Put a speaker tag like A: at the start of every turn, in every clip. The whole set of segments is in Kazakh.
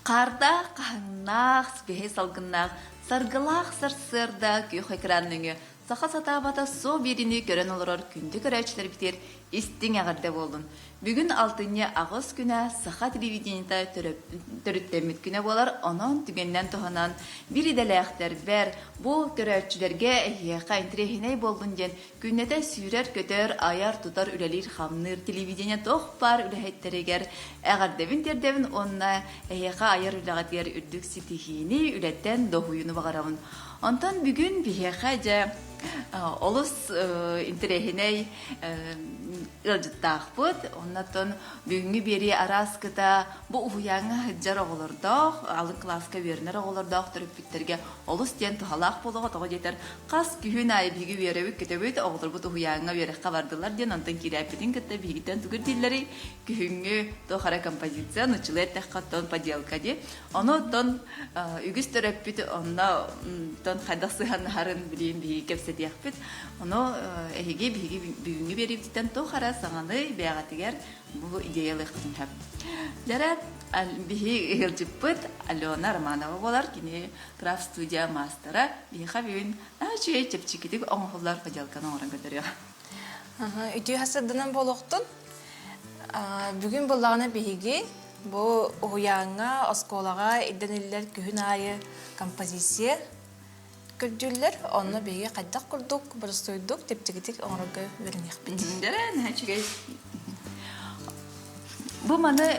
A: Қарда қағынақ, спехе салғынақ, сарғылақ сарсырда күйх экранныны. Сақа сатабата со беріні көрін олырар күнді көрәчілер бітер, істің ағырда болдың. Бүгін алтыне ағыз күні сақа телевидениета төріттемет күні болар, онын түгеннен тұғанан бір иделәқтер бәр, бұл көрәчілерге әйеқа интерехіней болдың ден, күннеті сүйрер көтер, аяр тұтар үлелер қамныр, телевидения тоқ бар үләхеттерегер, әғардевін тердевін онына әйеқа аяр үләғатер үрдік сетихini үләттен доғуыны бағаравын. Онтан бүгін бейеқа жа олыс интерехіней ылжыттақ бұд. Оннатын бүгінгі бері араскыта бұл ұғыяңы жар оғылырдақ, алын класска верінер оғылырдақ түріп біттерге олыс ден тұхалақ болуға тұғы жетер. Қас күйін айы бігі веревік кетебет оғылыр бұд ұғыяңа веріққа бардылар ден, онтан керәпетін кетті бігітен түгір дейлері күйінгі тұқара композиция, нұчылы әттәққа тон поделка де. Оны тон үгіз түріп біті, онна тон қайдақсыған харын білейін бігі кепсет яқпет. Оны әйге бүгінгі беріп дитен тұқара саңаны бәғатығар бұл идеялы қытын хәп. Жарат, бігі ғылжыппыт Алена Романова болар, кене крафт студия мастера. Бігі қабейін әшуе чепчекетік оңғылар поделканы оңырын көтереға.
B: Үтей хасырдынан болуқтын. Бүгін болағына бігі бұл ұғыяңа, осколаға, иденелер күхін айы композиция көрдүллер, оны беге қайдақ күрдік, бұрыстойдық, тепчекетік оңырығы өрінеқ бет.
A: Дәрән, әчігей. Бұл маны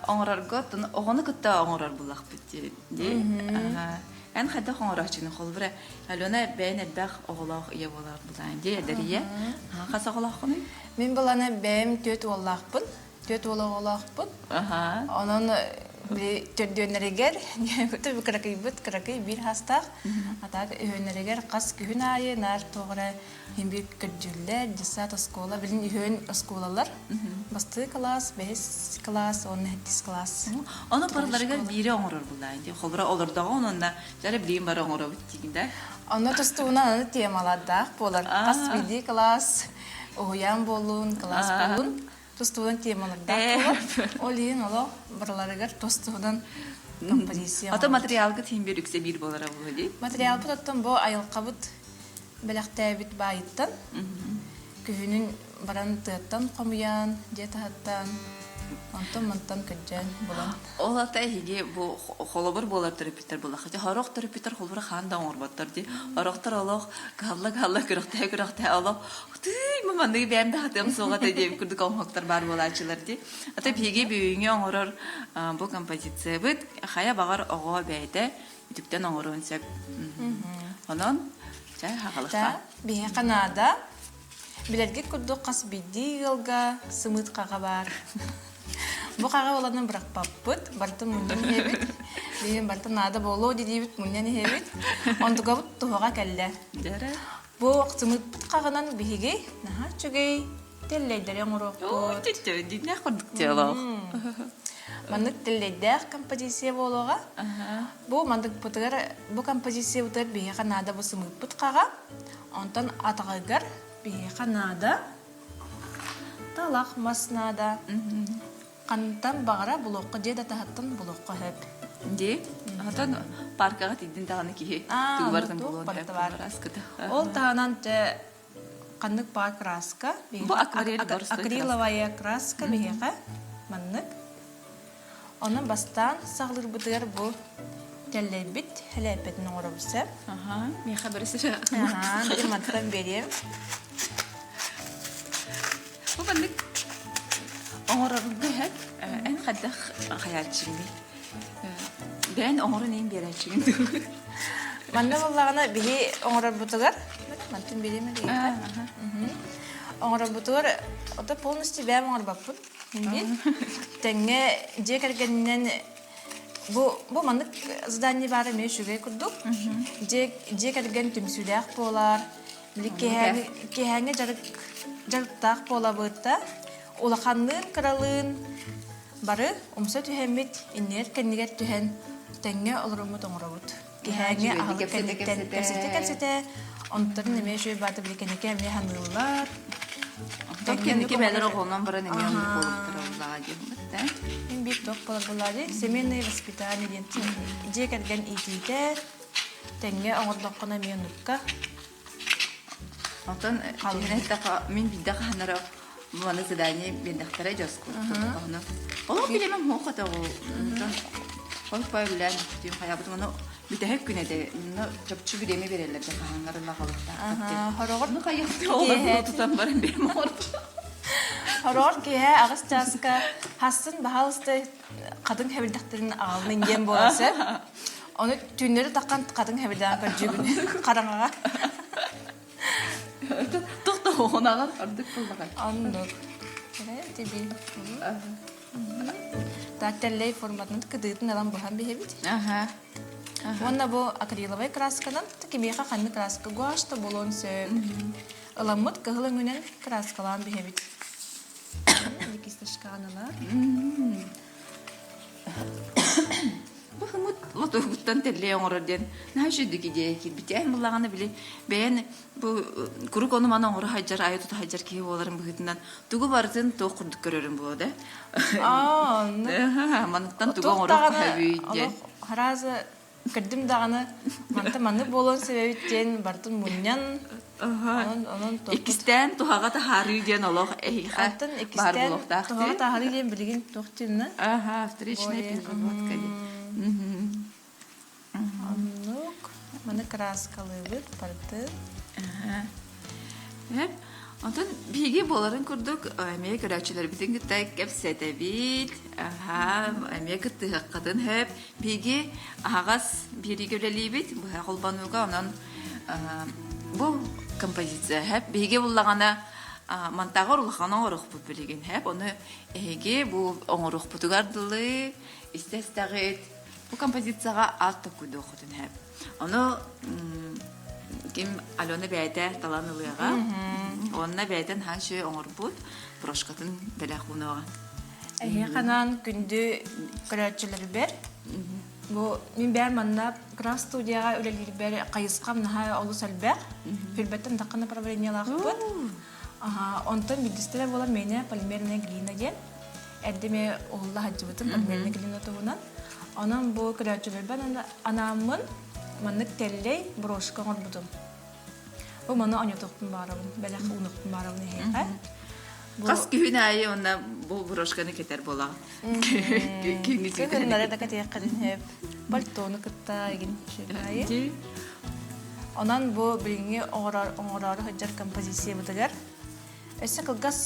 A: оңырарға, оғаны күтті оңырар бұлақ бітті. Ән қайдақ оңырақ чыгын қол бірі. Алена бәйін әлбәқ оғылақ ие болар бұлайын де, әдәрие. Қаса оғылақ қыны?
B: Мен боланы бәйім төт олақпын, төт олақпын. Оның төрдөнерегер, өтіп кіракай бір хастақ, атағы өйөнерегер қас күхін айы, нар тоғыра хембек көрділер, десат оскола, білін өйөн осколалар, басты класс, 5 класс, 10 класс.
A: Оны параларығар бері оңырыр бұлайын, қолбыра олырдағы онында жәрі білейін бар оңыры өттігінде?
B: Оны тұстуынан оны темаладақ болар, қас 1 класс, оғыян болуын, класс болуын. Тостудан темаларда ол ең олы барларығар тостудан композиция.
A: Ата материалғы теңбер үксе бір болар бұл дейді?
B: Материал бұд оттан бұл айылқа бұд бәліқті әбіт байыттан, күйінің баран тұяттан қомиян, жетахаттан, антон-мантан көджен болан.
A: Ол ата әйге бұл қолыбыр болар түріпеттер болар. Харақ түріпеттер қолбыры қанда оңырбаттар дейді. Харақтар олық, қалла күріқті олық. Маманығы бәмді қатым соға тәдем күрдік оңықтар бар болачылар дейді. Ата бейге бүйіңе оңырыр бұл композиция бұд. Қая бағар оға бәйді үтіктен оңырын сәк. Онын жай хақалыққа.
B: Бейе қанада білерге күрдік қас бейді ғылға сымыт қаға бар. Бұл қаға оланын бірақ паппыт, бартын мұндан ебіт. Дейін бартын ада болу дедейбіт мұндан ебіт. Ондыға бұт тұғаға кәлді. Бұл сымыт қағынан бейге, наға чөгей, теллейдер яңырық бұт.
A: Дейіне құрдық делақ.
B: Мандық теллейдер композиция болуға. Бұл мандық бұтығар, бұл композиция бұтығар бейге қанада бұл сымыт бұт қаға. Онтан атағығар бейге қанада, талақ маснада. Қантан бағара бұлоққа деді тағаттан бұлоққа хөп.
A: Де? Атан паркаға тейден тағаны кейі түгібардың бұлуын хөп бар аскыды.
B: Ол тағынан қандық бар краска.
A: Бұл акварель дұрысты.
B: Акриловая краска бейеға маннық. Оны бастан сағылыр бұдығар бұл тәлі біт, әлі әпетін оңыры бұсы.
A: Меха бірісі.
B: Бір мантықтан берем.
A: Бұл бәндік оңырырды әк, ән қаддақ қаялчыңды. Бән оңырын ең берәчіңді.
B: Манда болағына бігі оңырар бұтығар. Мантын береме дейді. Оңырар бұтығар, ота полностью бәм оңыр баппын. Тәңе же кәргенінен бұл мандық задание бары мен шүгей күрдік. Же кәрген түмсүләқ болар. Кехәңе жарықтақ бола бұтта. Улақанлын, қыралын бары ұмса түхәмет, инер кәнігер түхән тәңе олырымыт оңырауыт. Кехәңе ағылы кәніктен кәпсеті, онтарын әме шөй барды білі кәнеке әме ханылылар.
A: Ток кенники бәлер оғылынан бұрын еме ұнық болып тұраллаға деймін.
B: Мен бит ток болады. Семейное воспитание ден. Же кәрген итейте. Тәңге оңырдоққына мен ұныққа.
A: Антон, мен бидді қаныры бұны задание бендақтары жас көрді. Олық білемем хоқата ол. Қойып бай білән дейм қаябыды. Оны бітәхек күнеді. Жапчы біреме берелер де қағанғарыла қалықта.
B: Хорогор
A: Оны қаяқты олар тұтан барын берме орды.
B: Хорогор кеhe ағыз часка хасын бағалысты қадың хәбілдақтарын ағалының ен боласы. Оны түннері таққан қадың хәбілдаған көрджігін қараңаға.
A: Тоқта оғынаған ардық болдаған.
B: Аннық. Тебе. Тәттәлей форматының кыдыйтын алан бұхан бейбіт. Онна бұл акриловай красканан текемеға қанны краска гуашта болуын сөп. Ыламыт кығылың үнен краскалан бейбіт. Екістішқанылар.
A: Бұл хымыт лотоғыттан тәлі оңырырден. Нәу жүдігі дейкі. Бітәйін бұлағаны білі. Бәйін бұл күрік оны мана оңыры хайджар, айы тұты хайджар кейі оларын бұғытынан. Түгі барытын тоқ құрдық көрерін болады. Манықтан түгі оңыры қайбүйден.
B: Харазы кірдім дағаны манты болуын себебіттен бартын мұньян.
A: Екістен тұғаға тахарыйден олық әйіға бар бұлықтақты.
B: Тұғаға тахарыйден білген тоқтинна.
A: Встречная переработка.
B: Аннук, маны краскалы бұд, барды.
A: Онтан биге боларын күрдік, әмей көрәчілер бітін күттай кәпсәті бейт, әмей күтті қатын әп, биге ағас бері көрәлі бейт, бұға қолбануға онан бұл композиция әп, биге болағана мантағы ұрлықаны оңырық бұд білеген әп, оны әйге бұл оңырық бұдық ардылы, істестағыт, бұл композицияға алты күді оқытын әп. Оны кем Алена бәйті талан ұлыға, онына бәйтін ханшы оңыр бұд, брошқатын бәләқ ұнуға.
B: Әйе қанан күнді көрәтшілер бәр. Мен бәр манна граф студияға өлелер бәр қайысқам наға олыс әлбәр. Филбәттен таққаны правлениялақ бұд. Онтан білдістері болар мені полимерная глина ден. Әрдеме оғылла хаджы бұтын полимерная глина тұғынан. Онан бұл көрәтшілер бәр анамын маннык теллей брошка оңыр бұдым. Бұл маны анятоқтың барабын, бәләқ ұнықтың барабын ехеға.
A: Қас күйін айы онна бұл брошканы кетер бола.
B: Күнлері да кәтек қадын хеп. Бальтоны күтті еген шекайы. Онан бұл біліңе оңырары хыджар композиция бұдылар. Өсі қылғас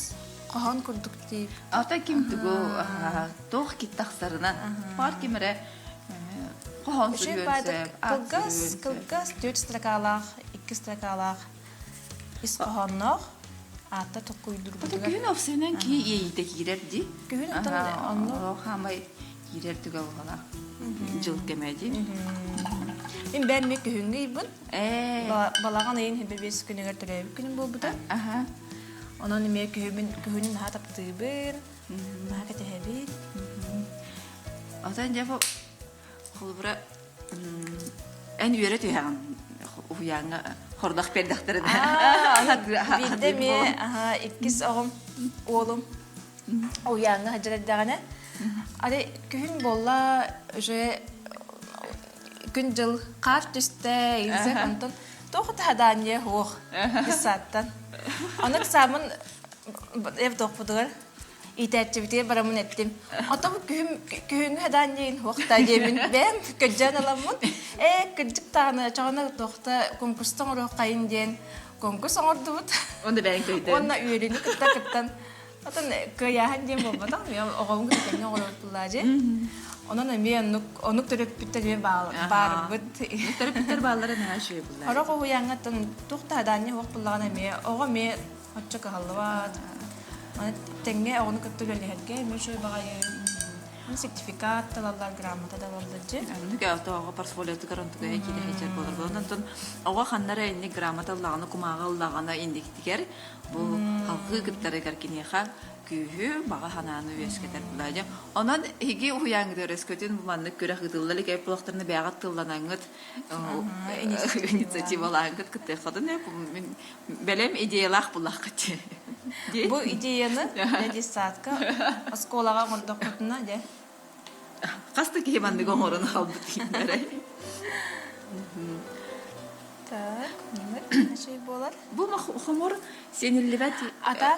B: қоған күрдік дейіп.
A: Ата кем түгі тоқ кеттақсарынан. Бар кемірі қоған сүргенсіп.
B: Қылғас 4 строкалақ, 2 строкалақ. Ис қоғаннақ. Ата тоқ үйдір бұдыға.
A: Күн офсенен кей ейді кейдер де?
B: Күн оттан
A: Ол қамай кейдер түгі оғала. Жыл кемеді.
B: Мен бәрме күнгі үйбін. Балаған ең хебе 5 күнігер түрәйбі күнім бұл бұда. Онан еме күнін наға таптығы бір. Наға кәті хәбір.
A: Отан жапы қолыбыра ән үйері түйәғын. Уяңы хордақ пердақтары да.
B: Білді ме 2 оғым олым уяңы хәджіреддіғаны. Ады күн болла уже күн жыл қар түсті елзі қантын тоқыт хаданье хоқ бісаттан. Оны қысамын ев тоқ бұдығыр. Итәтчі бітер барамын әттім. Ата бұл күнгі хаданьең хоқта демін бәм көджан аламын. Күджік тағыны чағына тоқта конкурстың ұрық қайын ден конкурс оңырды бұд.
A: Онда бәң көйді.
B: Онна үйеріні күтті-күттен. Атын көяхан дем болмады. Мен оғауын күттені оғырып бұллады. Онан мен онық түріп біттер мен барым бұд.
A: Түріп біттер балары наға шөй бұллады.
B: Орық оғы яңғаттың тоқта хаданье хоқ бұллағына мен оғы мен отчы қағалы бад. Тәңге оғыны күттіл өлігерге мен шөй бағайы. Сертификат талалар грамота талалдыржы.
A: Нүге атауға портфолиоты гарантуға әкелі әйтер болыр. Ондан оға қаннары әйіне грамота ұлағаны, күмаға ұлағаны ендіктігер. Бұл халқы күттары кәркенеға күйі баға ханааны өскетер бұлайдя. Онан хиги уяң дөрес көтін бұманны көрі қыдыллары кәйп бұлақтарыны бәғат тылланаңыт инициативалаңыт күтті қыдын. Бәлем идеялақ бұлақ күтті.
B: Бу идеяны десатка осколага гордо котна де.
A: Касты кебанды гоңорун алды тиңдер.
B: Так, немер şey болар?
A: Бу хомор сенилибет
B: Ата,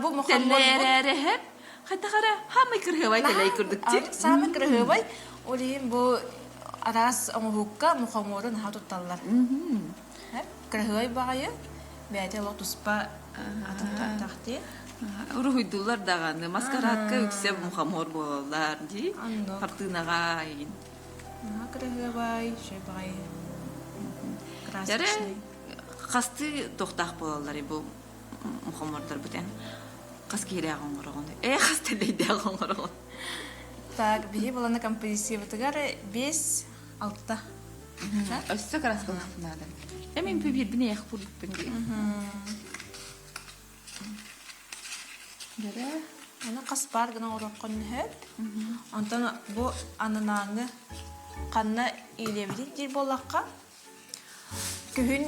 B: бу мөхәммәд.
A: телләрәһеп. Хәтта кара хамы кырһыбай теләй күрдүктер.
B: Самы кырһыбай. Олим бу арас аңгукка мөхәммәден хатутталлар. Кырһыбай багайы. Бәйте лотуспа атын тахти.
A: Урухуйдулар даганы маскарадка үксеп мухаммор болалар ди.
B: Андо.
A: Партынага.
B: Кырһыбай, şey багай.
A: Яре
B: Красочный.
A: касты тоқтақ болалар бу мухаммордар бүтән. Кас кире гоңоргон. Касты лейде гоңоргон.
B: Так, бии боланы композиция бутыгары 5-6.
A: Өссө краска надо. Эмин бир бине як бул бинге. Яре
B: Аны каспар гына ураккан хәп. Антан бу ананаңы канна илебди дир болакка. Күн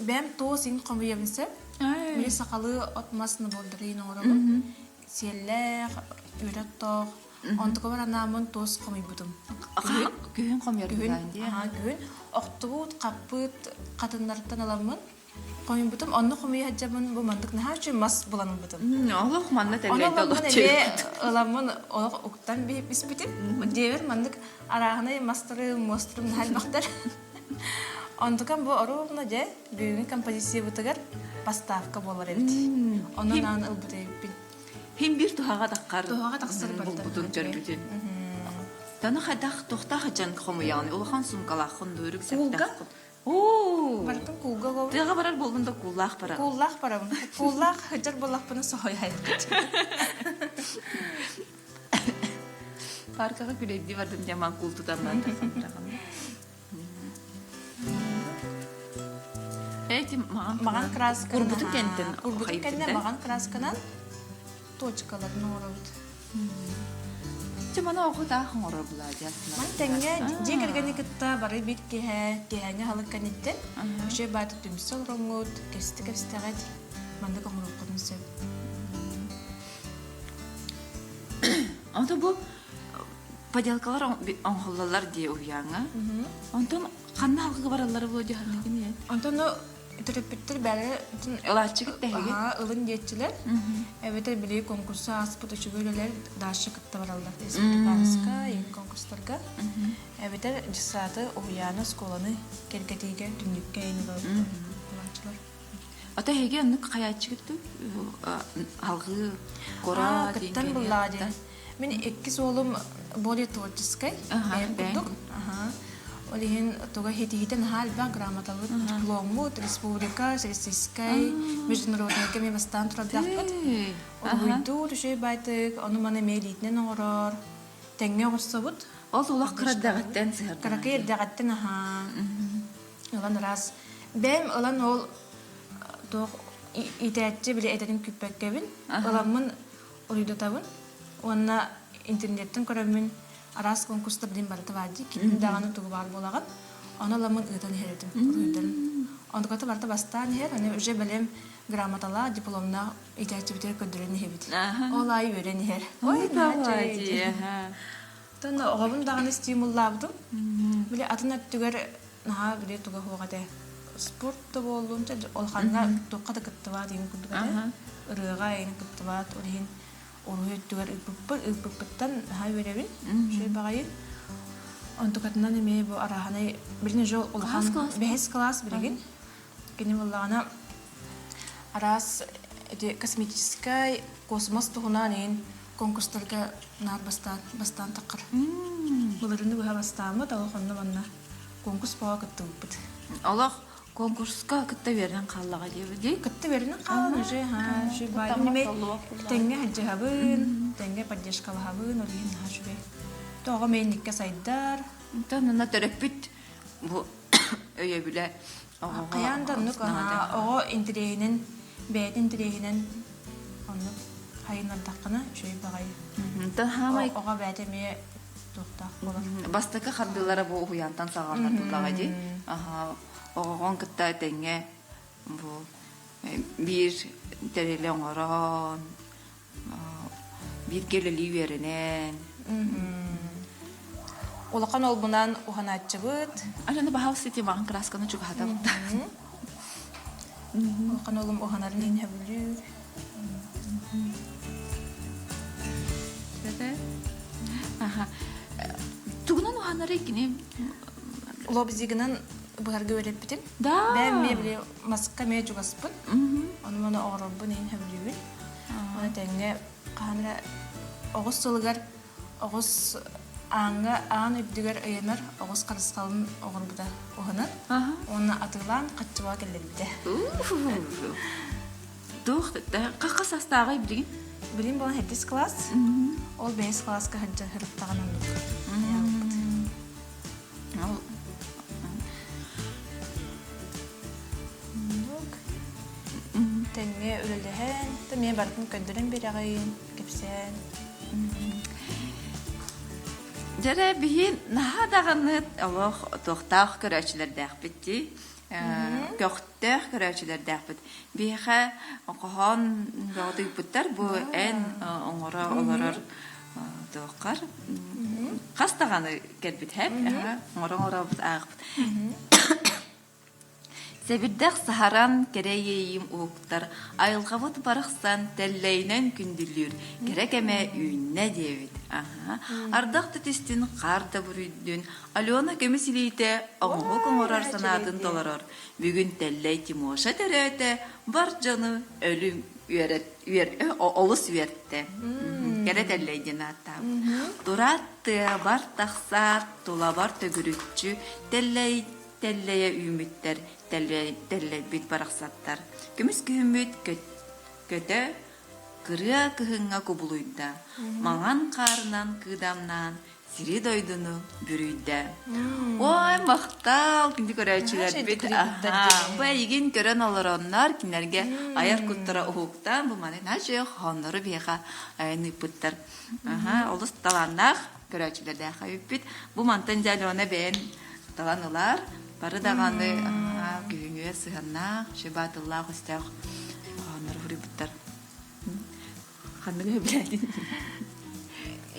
B: бәм тосин комыябынса. Мен сакалы атмасны болдырын орагы. Селләр үрәттор. Антыга бар анамын тос комыйбудым.
A: Күн комер
B: Күн октубут капыт катыннардан аламын. Комыйбудым. Анны комый хаҗабын бу мандык нәһәчә мас буланым будым.
A: Аллах манна
B: Она
A: теләйде
B: мандык аламын олак уктан беп испитим. Девер мандык арагына мастеры мострым хәл бактар. Андыкан бу оровна же бүгүн композиция бутыгар поставка болар элди. Онан аны ылбытай бин.
A: Хим бир тухага таккар.
B: Тухага таксыр бар.
A: Бутун жөрбүтүн. Таны хадах тухта хаҗан комы яны. Улхан сумкалахын дөрүк сәптә. Оо.
B: Бартын кулга гов.
A: Тыга барар болгондо куллах бара.
B: Куллах барабын. Куллах хаҗар боллах баны сохой.
A: Паркага күләйди бардым яман кул тутамдан тахын. Эти
B: Маган краска.
A: Курбуту кенттен
B: Курбуту
A: хайыптын
B: кенттен
A: да?
B: маган красканан точкаларын орабыт.
A: Чамана окута хаңора була ясна.
B: Ман тәңгә җигергәне китта бары бит кеһәне халык канитте. Ше бат түмсел роңот, кестегәт. Манда комрок көнсә.
A: Анда бу поделкалар аңгыллар ди уяңа. Антон канна халкы баралары бу җаһанны кине.
B: Антоно терапевттер бәле
A: Элачык тәһиге.
B: ылын җетчиләр. Әбетер биле конкурсы аспыт өчүгөләр дашы кытта баралар. Республикаска, конкурсларга. Әбетер җисаты уяны школаны келгәтигә дүнлеккә инде булачылар.
A: Ата һеге аны каячыкты. Алгы кора ди.
B: Кыттан булады. Мен 2 олым более творческий.
A: бәйм.
B: Олиһин тога хитигитен хал ба грамоталы дипломут республика российской международный кеме бастан турдакпыт. Ойду төшөй байтык, аны маны мелитнен орор. Теңге горсобут.
A: Ол улак кырдагаттан сыгыр.
B: Каракер дагаттен Олан раз. Бем олан ол тог итәтче биле әдәнем күпәккәбин. Оламын ойду табын. Онна интернеттен көрәмен арас конкурстар дин барты вади кин даганы тугу бар болаган. Аны ламын ыдан хердим. Үрдән. Андыката барта бастан хер, аны үҗе белем грамотала дипломна итәче битер көдөрен хебит. Олай өрен хер. Ой,
A: бади.
B: Тана огабын даганы стимуллабдым. Биле атына түгәр наха биле туга хогада спортта болдунча олханга токката кыттыва дигән күндүгә. Рыга ин кыттыва орин Орой түгәр үппүттан хай беребин. Шей багай. Антукатнан эме бу араханы бирне жол улхан 5 класс бирген. Кене буллагана арас космический космос тугунан конкурстарга нар бастан такыр. Буларны бу хабастамы талханны банна. Конкурс бага кыттыбыт.
A: Аллах конкурска кытта берден қаллага дебди.
B: Кытта берден калган уже шу бай. Неме теңге хаҗабын, теңге поддержкалабын, олин хашбе. Тога менникке сайдар.
A: Танына терапит бу өйө биле.
B: Каянда нук ого интерегинен, бет интерегинен аны хайнардаққына үшөй бағай.
A: Тахамай
B: Оға бәтеме туқтақ болар.
A: бастыка хардылары бу уянтан саганнар тулага ди. Аха, огон кытта теңге бу бир тереле оңорон бир келели беренен.
B: Улақан ол бұнан уханачыбыт.
A: Аланы бахал сити маған красканы чуга хатабыта.
B: Улақан олым уханарын ен хэбілі.
A: Аха. Тугунан уханары кини
B: Уло бізігінен бұғарғы өрет бітін.
A: да.
B: Бәм ме біле маска ме жугаспын. Оны мана оғырылбын ен хэбілі. Оны тәңге қанра оғыз сылығар, оғыз аң үбдігер өйемер, оғыз қарысқалын оғырбыда оғынан.
A: Аха.
B: Оны атылан қатчыға келдер біде.
A: Дух, кака састагы билген.
B: Білім болан 7 класс. Ол 5 класска хаджа хырыптаған ондық. Тәңге өлеліхен, мен бартын көндірін бері ағайын, кепсен.
A: Жара бихин наха даганы Аллах тохтах көрәчләр дәхбитти. Көктөх көрәчләр дәхбит. Биха кахан яды буттар бу эн оңора оларар тохкар. Кастаганы кербит һәп, оңора бут агып. Себиддәк сахаран керейем уктар. Айылгавыт барыксан телләйнән күндүлүр. Керекеме үйнә дебит. Аха. Ардак тестин карта бүрүдүн. Алена кемесилейте оңго коңорар санатын толорор. Бүгүн телләй Тимоша терәте бар жаны ölüm олус үертте. Кере телләй динатта. Дуратты бар таксар, тула бар төгүрүччү телләйе үмүттер. Телләй бит бараксаттар. Көмүс көмүт көтө кырыя кыһыңа кубулуйда. Маңан карынан кыдамнан сири дойдуну бүрүйдә. Ой, мактал кинди көрәчиләр бит. Бу игин көрән алыроннар кинәргә аяр куттыра ухуктан бу маны нәҗә ханнары бега айны путтар. Аха, олыс таланнах көрәчиләр дә хәйп бит. Бу мантан җалона бен таланылар. Бары дағаны күйіңе сығанна, шебатылла құстақ қаныр ғырыбыттар. Қанығы біләдін.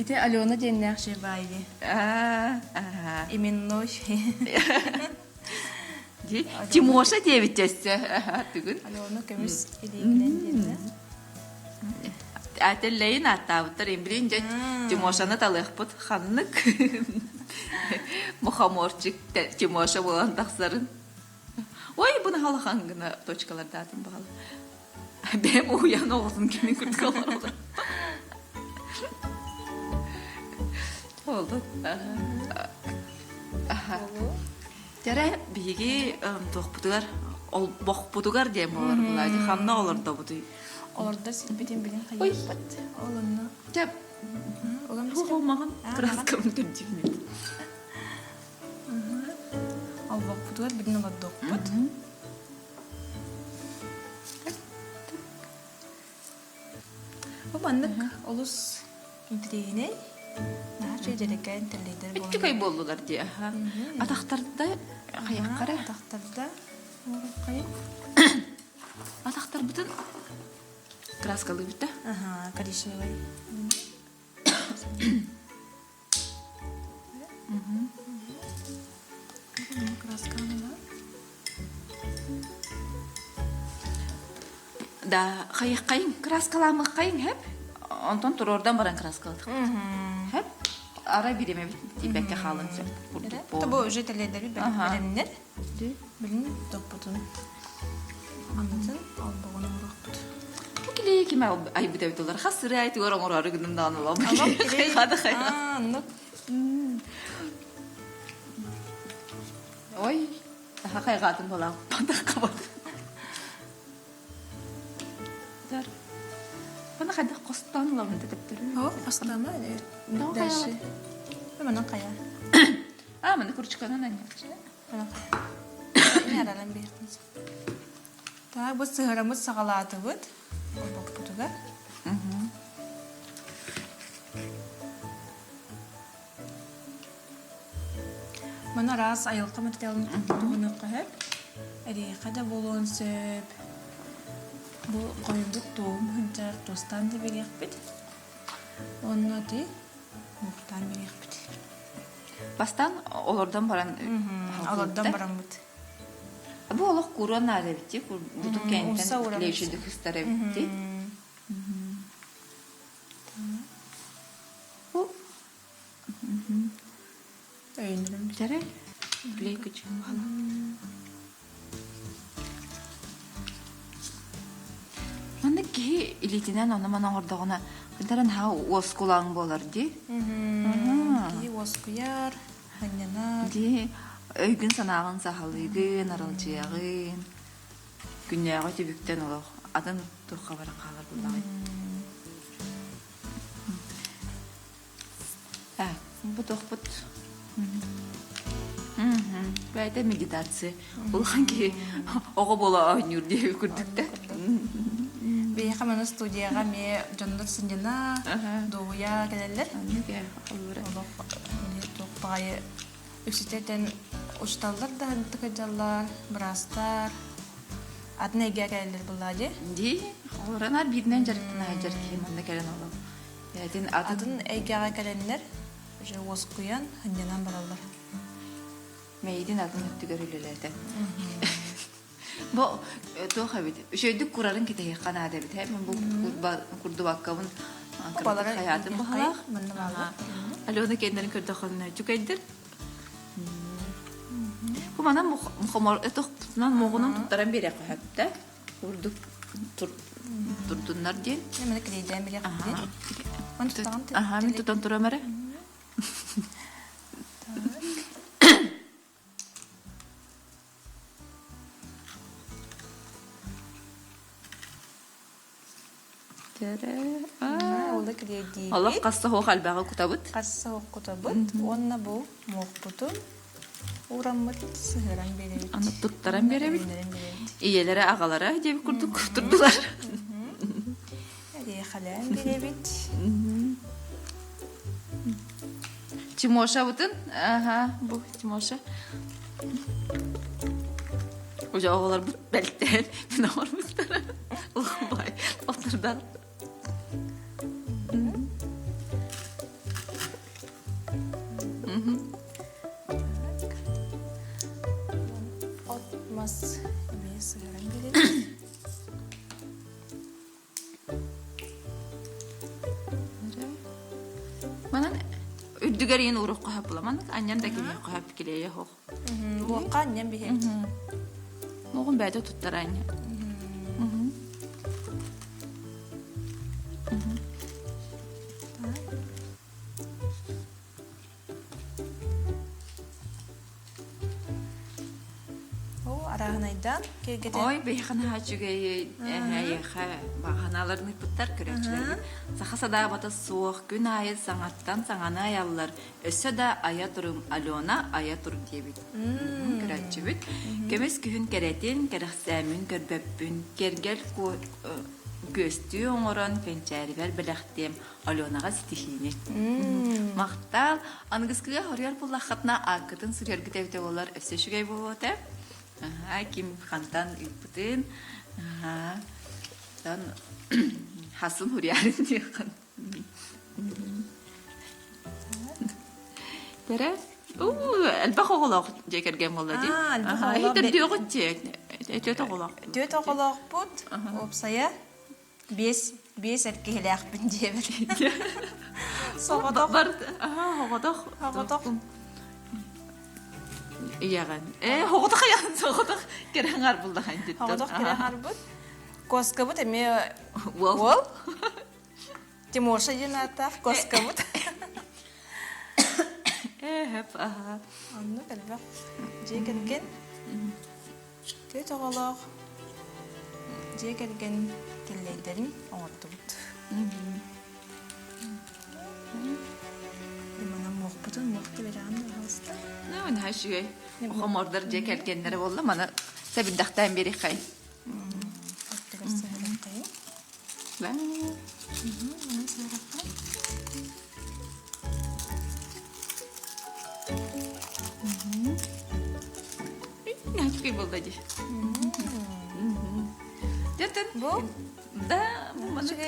B: Ите Алена деннәк шебайды. Именно
A: Тимоша дебет тесті.
B: Алена көміс елейінен денне.
A: Әтелләйін аттабыттар. Ембілейін жет Тимошаны талық бұд қанық. Мухаморчик Тимоша болан тақсарын. Ой, бұны халақан ғына точкаларда атын бағалы. Бәм ұян оғызын кемен күртік алар олар. Олды. Жәрі бейге тоқпұтығар, боқпұтығар дейм олар бұлайды. Қанна оларда бұды.
B: Оларда сілбеден білен қайыппат. Оланна.
A: Жәп. Олмаған краскамын көрдігінеді.
B: Ал боқпұтығар білін олар доқпұт. Бабаннык олыс интригіне наға жөйдереккен тілдейдер болу.
A: Үтті кай болдылар де. Атақтарда қаяқ қара.
B: Атақтарда қайық.
A: Атақтар бұтын краскалы бұтта.
B: Коричневый. Красканы бар.
A: Да, қайық қайын, краскаламы қайын, хәп. Онтон тұрордан баран краскалдық. Хәп. Ара биреме бәкке қалын сөп.
B: Табу уже тіледері білімдер. Білін доқпұтын. Анытын албағын ұрақ бұд.
A: Келе кеме ай бұда бітолар. Қасыры айты орын ұрары күнімді анылам.
B: Алам келе.
A: Қады қайда.
B: Анық.
A: Ой, таға қайғатын болам. Бандақ қабады. Бана қайда қостан ұламын дедіп тұры.
B: О, қостама? Дәші. Мәнің қая?
A: Мәні күрчіканан әне.
B: Мәнің қая? Не аралан бердіңіз. Так, бұл сығырамыз сағалаты бұд. Ол боқ бұдыға. Онна раз айылқа материалын туғыны қойып, әрейқа да болуын сөп. Бұл қойымдық туым хүнчар тостан да берек бет. Онна де мұқтан берек бет.
A: Бастан олардан баран
B: Алардан баран бет.
A: Бу олох куран арабити, буту
B: Уса
A: кенттен
B: урамыз.
A: лейшиди хыстарабити. Бу
B: Өйіндірім бет.
A: жарай. Билей күчүн бала. Мана ки илитинен оны мана ордогона кыдаран ха оскулаң болар ди.
B: Ки оскуяр, ханянар.
A: Ди өйгүн санагын сахалыгын, аралжыягын. Күннәгы тибүктен олох. Атын тухка бара калар булдагы. Бу тохпут. Бәйдә медитация. Ул ханги ого бола ойнур дип күрдүктә.
B: Бейха мана студияға ме жондар сынжына доуя келелер.
A: Анныга олора.
B: Тоқпағай үксететен ұшталдар да тықыджалар, бірастар. Адын әге келелер бұлады.
A: Ди олоранар биднен жарыктын ажар кийиманда келен олор. Ядин атын
B: Адын әгеға келелер, уже осқуян, ханянан баралар.
A: мейдин атын өттүгөрүлөлөрдө. Бу тохабит. Үшөйдүк курарын китеге кана дебит. Мен бу курду баккабын
B: Балара
A: хаятын бахалак.
B: мында балы.
A: Алена кендерин көрдө ханна чукайдыр. Бу мана мухамар этохнан могунун туттаран бере кахапта. Курду турдуннар ден.
B: Мен креден бере кахапта. Мен тутаган
A: Аха, мен тутан турамары.
B: Олда креди.
A: Allah qassa ho qalbaga kutabut.
B: Qassa оқытабыт, онна бұл моқпутун ураммыт сыгыран беребит.
A: Аны туттаран беребит.
B: Өйнерен беребит.
A: Иелere агалара деп курдук турдулар.
B: Әре халан беребит.
A: Тимоша бутун. Ага, бу Тимоша. Уже агалар бут белтен. Мен армыстар. Улбай. Отурдан.
B: Отмас эме сыгыран беребит.
A: Манан үддүгәрин урук кахап буламан. Аннан да киме кахап килее хо.
B: Буакка аннан бихет.
A: Могун бәдә туттаран.
B: О, арагынайдан кегете.
A: Ой, бейхан хачугай яха баганаларны путтар көрөчлөр. Сахасада бата суох күн айы саңаттан саңана аяллар. Өссө да ая турум Алена ая тур дебит. Көрөчүбүт. Кемес күн керетин керексәмүн көрбөппүн. Кергел көстү оңорон пенчәрбер беләхтем Аленага стихини. Мактал ангыскыга хорьяр буллахатна акытын сүрер гитевте болар. Өссө шугай болоте. Ага, ким хантан иппытын. Ага. Дан хасын хурярын дияқан. Тере? Әлбақ оғылақ жекерген болды де.
B: Әлбақ оғылақ.
A: Хитер дүйоғы жек. Төт оғылақ.
B: Дөт оғылақ бұд, опсая, бес әркеләқ бін дебір. Соғадақ.
A: Бар, оғадақ.
B: Оғадақ.
A: Ияған. Оғадақ аяғын соғадақ. Керен ғар бұлдаған жеттен.
B: Оғадақ керен ғар бұд. Коска бұд, әме
A: Ол.
B: ол. Тимоша жинатақ, коска бұд.
A: Хеп, аха.
B: Анны кәлбәқ. Жекерген. Дөт оғылақ. Жекерген келлейдерін оңырды бұд. Имана моқпытын моқты берағанды ғалысты.
A: Мен хашуй. Хомордар жекелгендер болду. Мана сабиндактан бери кай.
B: Оттығыр сығырын қайын.
A: Ба.
B: Оны сығырын қайын.
A: күй болды ди. Дертен
B: Бу
A: да,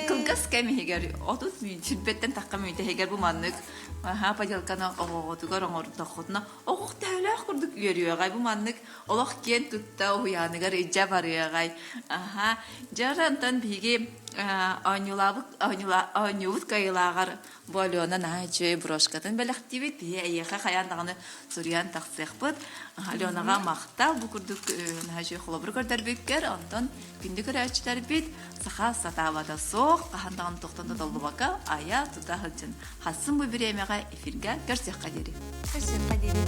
A: кылгас кемигер, отут сүрбеттен такка мүйтегер бу маннык. Аха, поделкана оготугар оңордохотна. Огох тәләх курдук йөрүгай бу маннык. Олох кен тутта уяныгар иҗа барыгай. Аха, жарантан биге анюлабык кайлагар болона наче брошкатын белактибит яха хаяндаганы сурян таксыхпыт. Аленага мактал бу курдук наче холобр көрдөрбеккер, антон күндүк рәчләр бит. Саха сатавада соқ, қахандағын тоқтанды долбака, ая тұта хылчын. Хасын бұ біремеға эфирге көрсек қадері.
B: көрсек қадері.